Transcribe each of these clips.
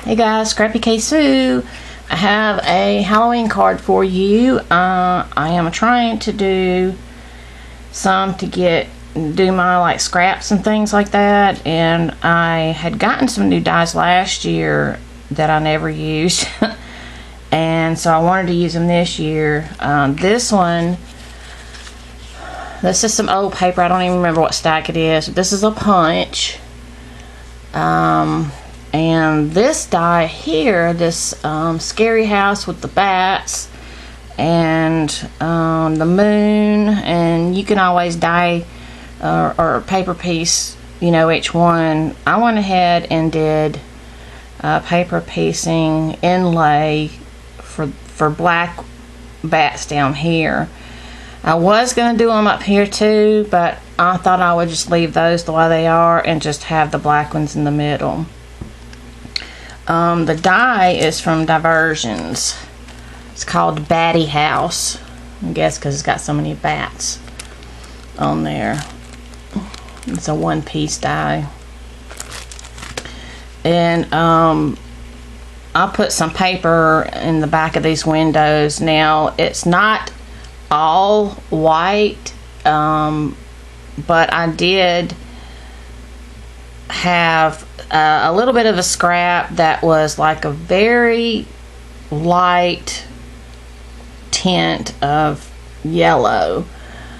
Hey guys, Scrappy K Sue. I have a Halloween card for you. I am trying to do some to do my like scraps and things like that, and I had gotten some new dies last year that I never used and so I wanted to use them this year. This is some old paper. I don't even remember what stack it is. This is a punch. And this die here, this scary house with the bats and the moon, and you can always die or paper piece, you know, each one. I went ahead and did paper piecing inlay for black bats down here. I was going to do them up here too, but I thought I would just leave those the way they are and just have the black ones in the middle. The die is from Diversions. It's called Batty House. I guess because it's got so many bats on there. It's a one-piece die. And I'll put some paper in the back of these windows. Now, it's not all white, but I did have a little bit of a scrap that was like a very light tint of yellow.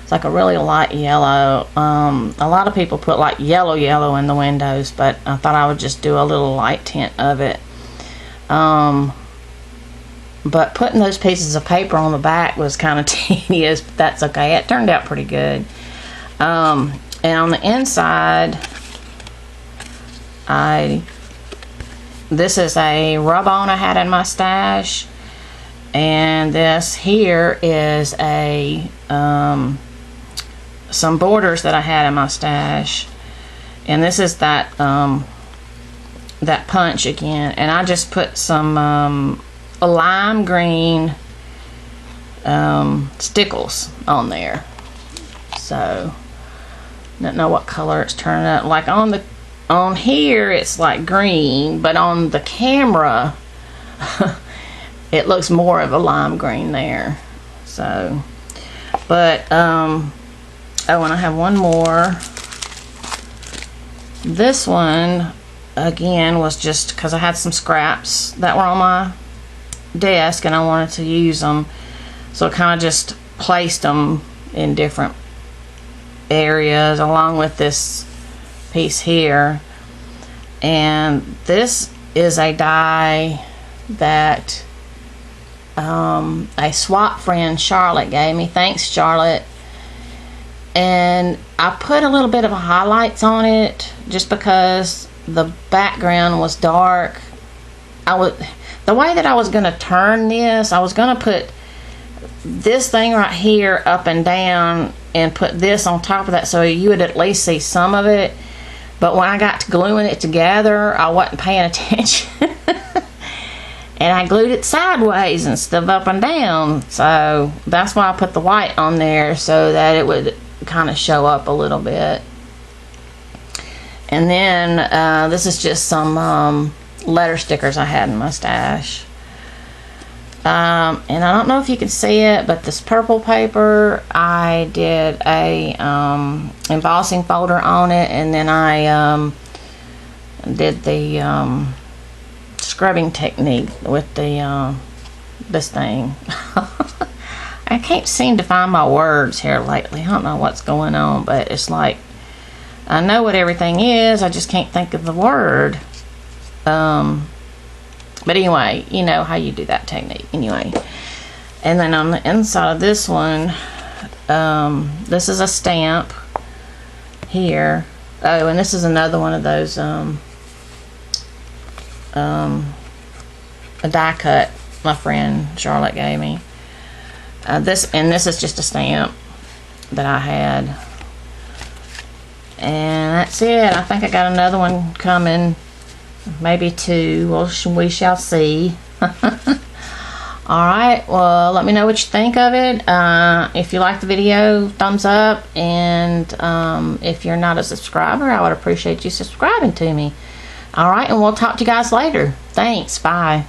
It's like a really light yellow. A lot of people put like yellow in the windows, but I thought I would just do a little light tint of it. But putting those pieces of paper on the back was kind of tedious, but that's okay. It turned out pretty good. And on the inside, this is a rub-on I had in my stash, and this here is a some borders that I had in my stash, and this is that that punch again, and I just put some lime green stickles on there. So I don't know what color it's turning out. Like on here it's like green, but on the camera it looks more of a lime green there. So, but oh, and I have one more. This one again was just because I had some scraps that were on my desk and I wanted to use them, so I kind of just placed them in different areas along with this piece here. And this is a die that a swap friend, Charlotte, gave me. Thanks, Charlotte. And I put a little bit of highlights on it just because the background was dark. The way that I was going to turn this, I was going to put this thing right here up and down and put this on top of that so you would at least see some of it. But when I got to gluing it together, I wasn't paying attention. And I glued it sideways instead of up and down. So that's why I put the white on there, so that it would kind of show up a little bit. And then this is just some letter stickers I had in my stash. And I don't know if you can see it, but this purple paper, I did a embossing folder on it, and then I did the scrubbing technique with the this thing. I can't seem to find my words here lately. I don't know what's going on, but it's like I know what everything is, I just can't think of the word. But anyway, you know how you do that technique anyway. And then on the inside of this one, this is a stamp here. Oh, and this is another one of those a die cut my friend Charlotte gave me. This is just a stamp that I had. And that's it. I think I got another one coming. Maybe two. Well, we shall see. Alright, well, let me know what you think of it. If you like the video, thumbs up. And if you're not a subscriber, I would appreciate you subscribing to me. Alright, and we'll talk to you guys later. Thanks. Bye.